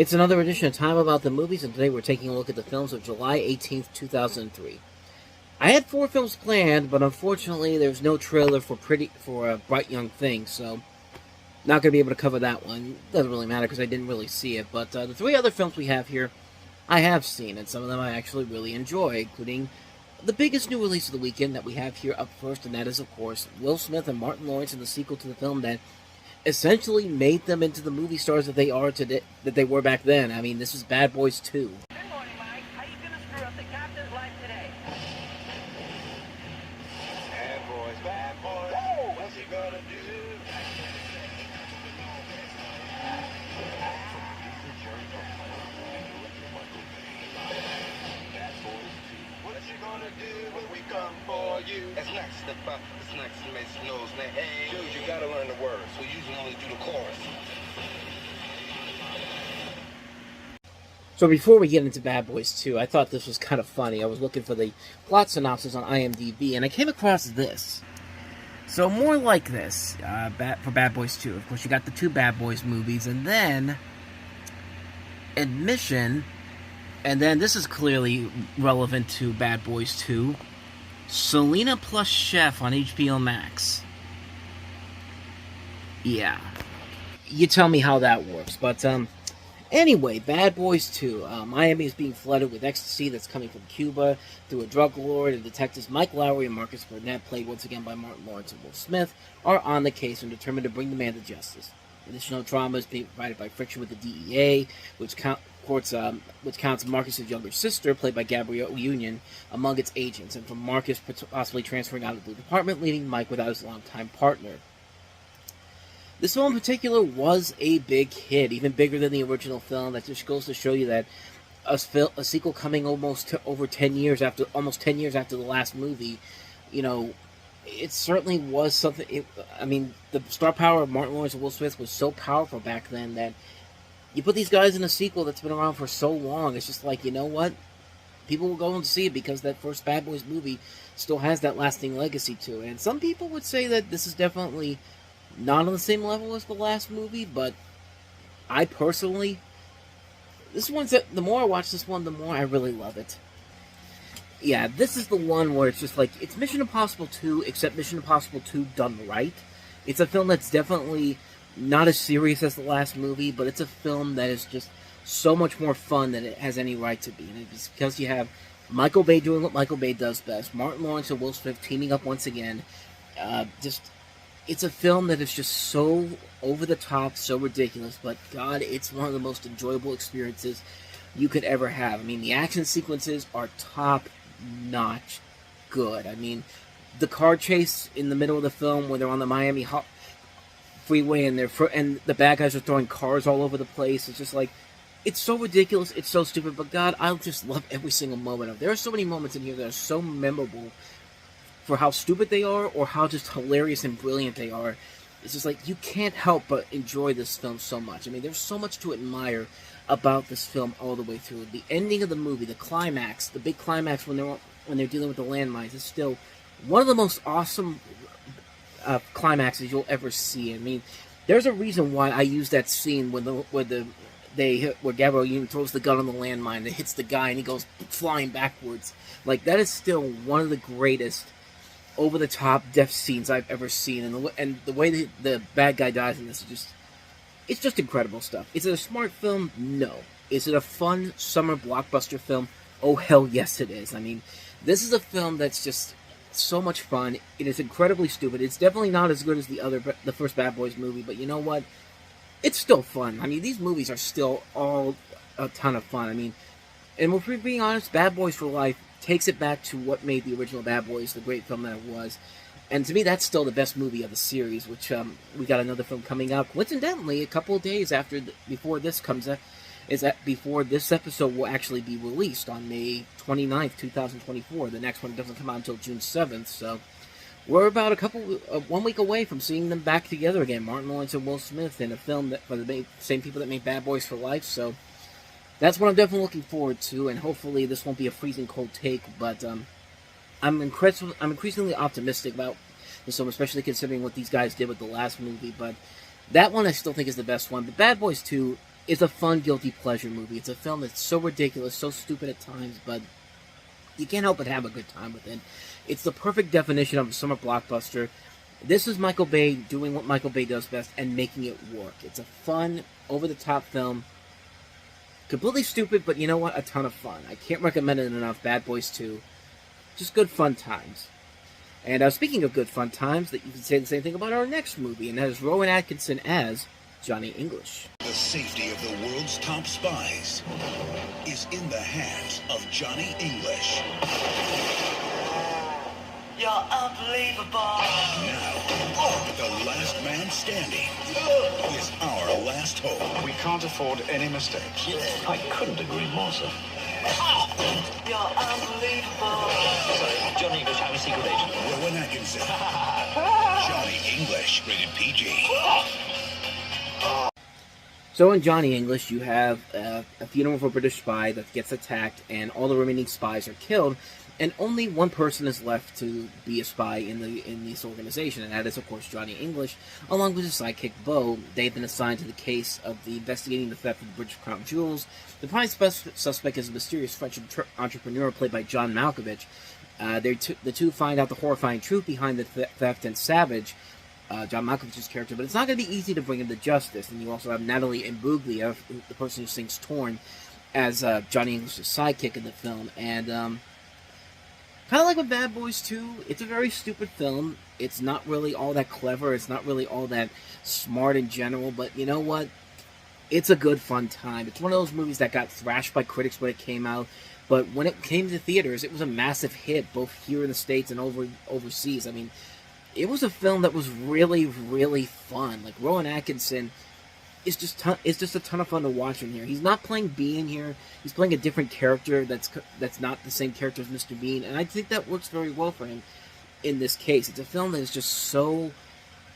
It's another edition of Time About the Movies, and today we're taking a look at the films of July 18th, 2003. I had 4 films planned, but unfortunately there's no trailer for Bright Young Thing, so not going to be able to cover that one. Doesn't really matter because I didn't really see it, but the 3 other films we have here, I have seen, and some of them I actually really enjoy, including the biggest new release of the weekend that we have here up first, and that is, of course, Will Smith and Martin Lawrence in the sequel to the film that essentially made them into the movie stars that they are today, that they were back then. I mean, this is Bad Boys 2. Good morning, Mike. How you gonna screw up the captain's life today? Bad boys. Oh, what's he gonna do? What's he gonna do when we come for you? It's next, step up, it's next, makes nose, man. Hey, Dude, you gotta learn the words. we usually only do the chorus. So before we get into Bad Boys 2, I thought this was kind of funny. I was looking for the plot synopsis on IMDb, and I came across this. So more like this, for Bad Boys 2. Of course, you got the 2 Bad Boys movies, and then Admission, and then this is clearly relevant to Bad Boys 2, Selena plus Chef on HBO Max. Yeah. You tell me how that works, but, anyway, Bad Boys 2. Miami is being flooded with ecstasy that's coming from Cuba through a drug lord, and detectives Mike Lowry and Marcus Burnett, played once again by Martin Lawrence and Will Smith, are on the case and determined to bring the man to justice. Additional drama is being provided by friction with the DEA, which counts Marcus's younger sister, played by Gabrielle Union, among its agents, and from Marcus possibly transferring out of the department, leaving Mike without his longtime partner. This film in particular was a big hit, even bigger than the original film. That just goes to show you that a sequel coming almost 10 years after the last movie, you know, it certainly was something. The star power of Martin Lawrence and Will Smith was so powerful back then that you put these guys in a sequel that's been around for so long. It's just like, you know what? People will go and see it because that first Bad Boys movie still has that lasting legacy to it. And some people would say that this is definitely not on the same level as the last movie, but I personally, the more I watch this one, the more I really love it. Yeah, this is the one where it's just like, it's Mission Impossible 2, except Mission Impossible 2 done right. It's a film that's definitely not as serious as the last movie, but it's a film that is just so much more fun than it has any right to be. And it's because you have Michael Bay doing what Michael Bay does best, Martin Lawrence and Will Smith teaming up once again. It's a film that is just so over the top, so ridiculous, but God, it's one of the most enjoyable experiences you could ever have. I mean, the action sequences are top-notch good. I mean, the car chase in the middle of the film where they're on the Miami freeway and the bad guys are throwing cars all over the place. It's just like, it's so ridiculous, it's so stupid, but God, I just love every single moment of it. There are so many moments in here that are so memorable for how stupid they are or how just hilarious and brilliant they are. It's just like, you can't help but enjoy this film so much. I mean, there's so much to admire about this film all the way through. The ending of the movie, the climax, the big climax when they're dealing with the landmines, is still one of the most awesome climaxes you'll ever see. I mean, there's a reason why I use that scene where Gabrielle Union throws the gun on the landmine that hits the guy and he goes flying backwards. Like, that is still one of the greatest over-the-top death scenes I've ever seen, and the way the bad guy dies in this is it's just incredible stuff. Is it a smart film? No. Is it a fun summer blockbuster film? Oh, hell yes it is. I mean, this is a film that's just so much fun. It is incredibly stupid. It's definitely not as good as the first Bad Boys movie, but you know what? It's still fun. I mean, these movies are still all a ton of fun. I mean, and if we're being honest, Bad Boys for Life takes it back to what made the original Bad Boys the great film that it was. And to me, that's still the best movie of the series, which we got another film coming out, coincidentally, a couple of days before this episode will actually be released on May 29th, 2024. The next one doesn't come out until June 7th, so we're about 1 week away from seeing them back together again, Martin Lawrence and Will Smith, in a film that for the same people that made Bad Boys for Life, so that's what I'm definitely looking forward to, and hopefully this won't be a freezing cold take, but I'm increasingly optimistic about this film, especially considering what these guys did with the last movie, but that one I still think is the best one. But Bad Boys 2 it's a fun, guilty pleasure movie. It's a film that's so ridiculous, so stupid at times, but you can't help but have a good time with it. It's the perfect definition of a summer blockbuster. This is Michael Bay doing what Michael Bay does best and making it work. It's a fun, over-the-top film. Completely stupid, but you know what? A ton of fun. I can't recommend it enough. Bad Boys 2. Just good fun times. And speaking of good fun times, that you can say the same thing about our next movie, and that is Rowan Atkinson as Johnny English. The safety of the world's top spies is in the hands of Johnny English. You're unbelievable. Now, the last man standing is our last hope. We can't afford any mistakes. I couldn't agree more, sir. You're unbelievable. Sorry, Johnny English, I'm a secret agent. Rowan Atkinson. Johnny English, rated PG. So in Johnny English, you have a funeral of a British spy that gets attacked, and all the remaining spies are killed, and only one person is left to be a spy in this organization, and that is, of course, Johnny English, along with his sidekick, Bo. They've been assigned to the case of investigating the theft of the British Crown jewels. The prime suspect is a mysterious French entrepreneur played by John Malkovich. The two find out the horrifying truth behind the theft, and Savage, John Malkovich's character, but it's not going to be easy to bring him to justice. And you also have Natalie Imbruglia, the person who sings Torn, as Johnny English's sidekick in the film. And kind of like with Bad Boys 2, it's a very stupid film. It's not really all that clever. It's not really all that smart in general. But you know what? It's a good, fun time. It's one of those movies that got thrashed by critics when it came out. But when it came to theaters, it was a massive hit, both here in the States and overseas. I mean, it was a film that was really, really fun. Like, Rowan Atkinson is just a ton of fun to watch in here. He's not playing Bean here. He's playing a different character that's not the same character as Mr. Bean, and I think that works very well for him in this case. It's a film that is just so...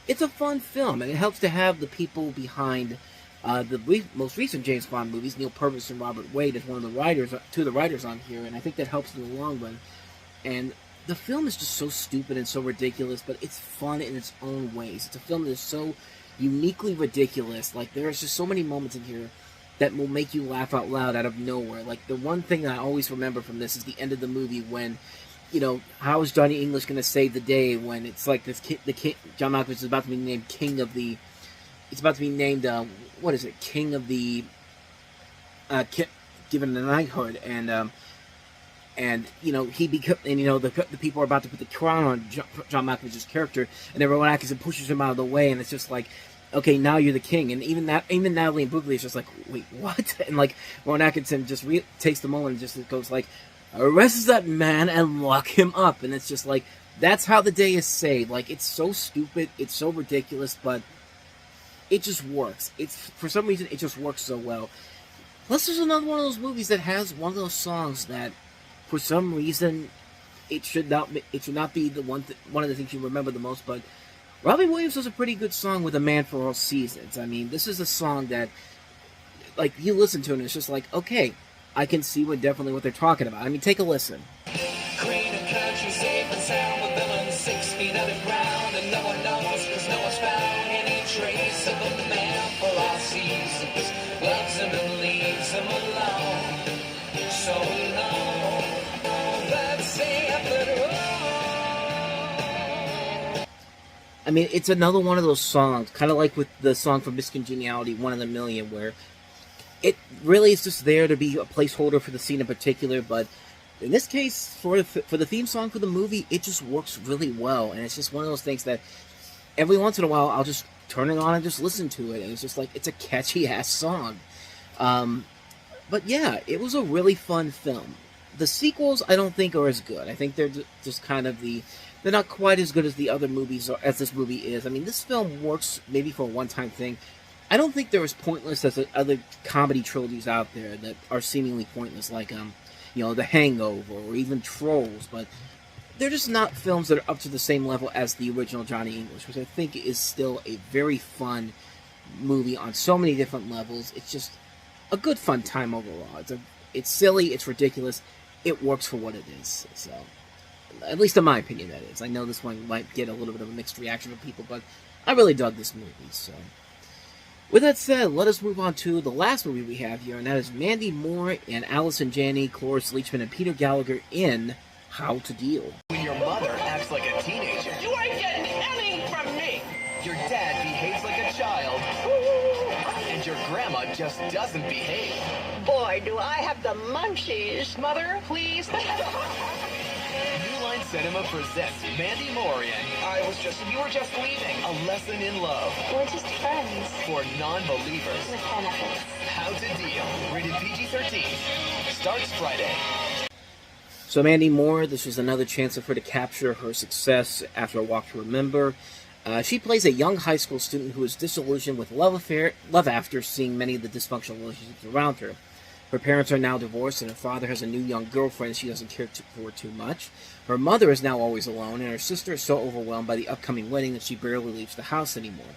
It's a fun film, and it helps to have the people behind the most recent James Bond movies, Neil Purvis and Robert Wade, as two of the writers on here, and I think that helps in the long run. And the film is just so stupid and so ridiculous, but it's fun in its own ways. It's a film that is so uniquely ridiculous. Like, there's just so many moments in here that will make you laugh out loud out of nowhere. Like, the one thing that I always remember from this is the end of the movie when, you know, how is Johnny English going to save the day when it's like this John Malkovich is about to be named king of the... It's about to be named, what is it? King of the... given the knighthood, and you know the people are about to put the crown on John Malkovich's character, and then Rowan Atkinson pushes him out of the way, and it's just like, okay, now you're the king, and even Natalie Imbruglia is just like, wait, what? And like Rowan Atkinson just takes the moment and just goes like, arrest that man and lock him up, and it's just like, that's how the day is saved. Like, it's so stupid, it's so ridiculous, but it just works. For some reason it just works so well. Plus, there's another one of those movies that has one of those songs that, for some reason, it should not be the one of the things you remember the most. But Robbie Williams does a pretty good song with "A Man for All Seasons." I mean, this is a song that, like, you listen to it and it's just like, okay, I can see definitely what they're talking about. I mean, take a listen. Create a country safe and sound with villains 6 feet underground, and no one knows because no one's found any trace of a man for all seasons. Loves him and leaves him alone. So long, let's say after all. I mean, it's another one of those songs, kind of like with the song from Miss Congeniality, One in a Million, where it really is just there to be a placeholder for the scene in particular, but in this case, for the theme song for the movie, it just works really well, and it's just one of those things that every once in a while, I'll just turn it on and just listen to it, and it's just like, it's a catchy-ass song. But yeah, it was a really fun film. The sequels, I don't think, are as good. I think they're just kind of they're not quite as good as the other movies, or as this movie is. I mean, this film works maybe for a one-time thing. I don't think they're as pointless as the other comedy trilogies out there that are seemingly pointless, like, The Hangover, or even Trolls, but they're just not films that are up to the same level as the original Johnny English, which I think is still a very fun movie on so many different levels. It's just a good fun time overall. It's silly, it's ridiculous, it works for what it is. So, at least in my opinion, that is. I know this one might get a little bit of a mixed reaction from people, but I really dug this movie. So, With that said, let us move on to the last movie we have here, and that is Mandy Moore and Allison Janney, Cloris Leachman, and Peter Gallagher in How to Deal. When your mother acts like a teenager, You ain't getting any from me. your dad behaves like a child, and your grandma just doesn't behave. Boy, do I have the munchies. Mother, please. New Line Cinema presents Mandy Moore in You Were Just Leaving, a lesson in love We're just friends for non-believers. with benefits. How to Deal, rated PG-13, starts Friday. So Mandy Moore, this was another chance for her to capture her success after A Walk to Remember. She plays a young high school student who is disillusioned with love after seeing many of the dysfunctional relationships around her. Her parents are now divorced, and her father has a new young girlfriend she doesn't care for too much. Her mother is now always alone, and her sister is so overwhelmed by the upcoming wedding that she barely leaves the house anymore.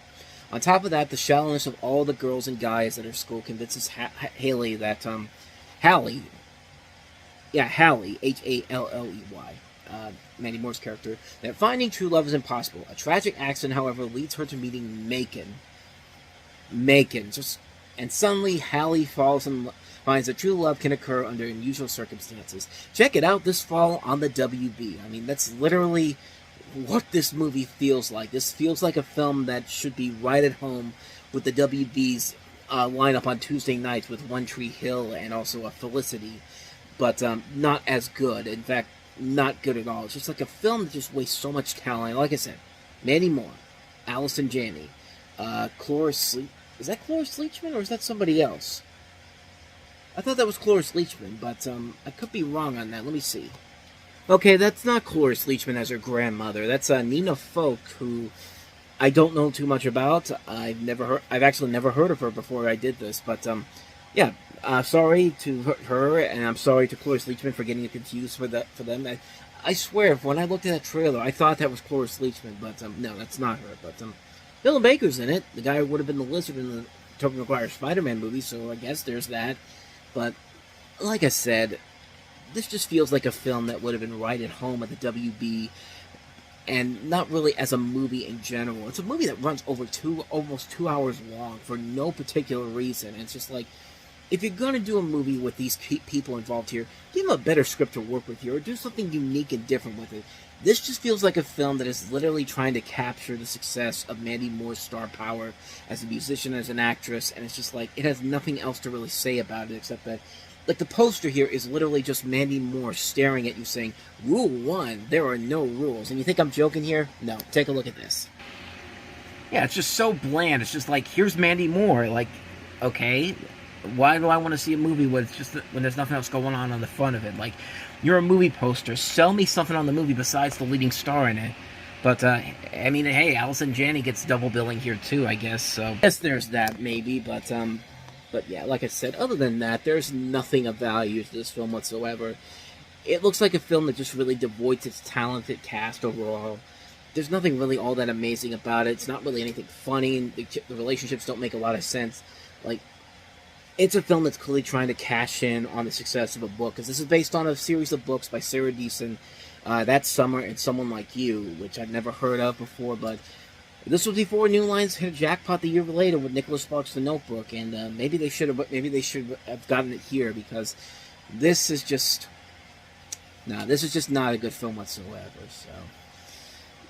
On top of that, the shallowness of all the girls and guys at her school convinces Hallie, Hallie, Halley, Mandy Moore's character, that finding true love is impossible. A tragic accident, however, leads her to meeting Macon, and suddenly Hallie finds that true love can occur under unusual circumstances. Check it out this fall on the WB. I mean, that's literally what this movie feels like. This feels like a film that should be right at home with the WB's lineup on Tuesday nights with One Tree Hill and also a Felicity, but not as good. In fact, not good at all. It's just like a film that just wastes so much talent. Like I said, Mandy Moore, Allison Janney, Cloris is that Cloris Leachman or is that somebody else? I thought that was Cloris Leachman, but I could be wrong on that. Let me see. Okay, that's not Cloris Leachman as her grandmother. That's Nina Folk, who I don't know too much about. I've actually never heard of her before I did this, but yeah. Sorry to her, and I'm sorry to Cloris Leachman for getting confused for them. I swear, when I looked at that trailer, I thought that was Cloris Leachman, but no, that's not her. But Dylan Baker's in it. The guy who would have been the Lizard in the Tobey Maguire Spider-Man movie, so I guess there's that. But like I said, this just feels like a film that would have been right at home at the WB, and not really as a movie in general. It's a movie that runs over almost 2 hours long for no particular reason. And it's just like, if you're going to do a movie with these people involved here, give them a better script to work with here, or do something unique and different with it. This just feels like a film that is literally trying to capture the success of Mandy Moore's star power as a musician, as an actress, and it's just like, it has nothing else to really say about it, except that, like, the poster here is literally just Mandy Moore staring at you saying, Rule 1, there are no rules. And you think I'm joking here? No, take a look at this. Yeah, it's just so bland. It's just like, here's Mandy Moore, like, okay, why do I want to see a movie when there's nothing else going on the front of it? Like, you're a movie poster. Sell me something on the movie besides the leading star in it. But, I mean, hey, Allison Janney gets double billing here too, I guess. So, yes, there's that, maybe. But yeah, like I said, other than that, there's nothing of value to this film whatsoever. It looks like a film that just really devoids its talented cast overall. There's nothing really all that amazing about it. It's not really anything funny. The relationships don't make a lot of sense. Like, it's a film that's clearly trying to cash in on the success of a book, because this is based on a series of books by Sarah Deason, That Summer and Someone Like You, which I've never heard of before, but this was before New Lines hit a jackpot the year later with Nicholas Sparks' The Notebook, and maybe they should have gotten it here, because this is just not a good film whatsoever.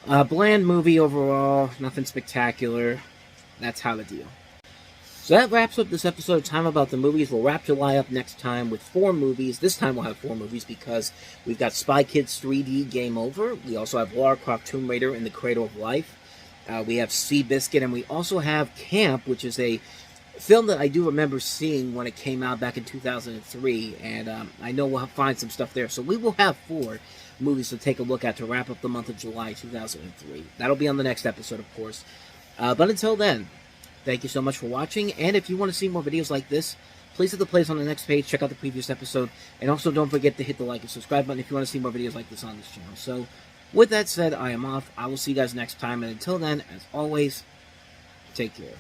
So, bland movie overall, nothing spectacular. That's How to Deal. So that wraps up this episode of Time About the Movies. We'll wrap July up next time with 4 movies. This time we'll have 4 movies because we've got Spy Kids 3D Game Over. We also have Lara Croft Tomb Raider and the Cradle of Life. We have Seabiscuit, and we also have Camp, which is a film that I do remember seeing when it came out back in 2003, and I know we'll find some stuff there. So we will have 4 movies to take a look at to wrap up the month of July 2003. That'll be on the next episode, of course. But until then, thank you so much for watching, and if you want to see more videos like this, please hit the place on the next page, check out the previous episode, and also don't forget to hit the like and subscribe button if you want to see more videos like this on this channel. So, with that said, I am off. I will see you guys next time, and until then, as always, take care.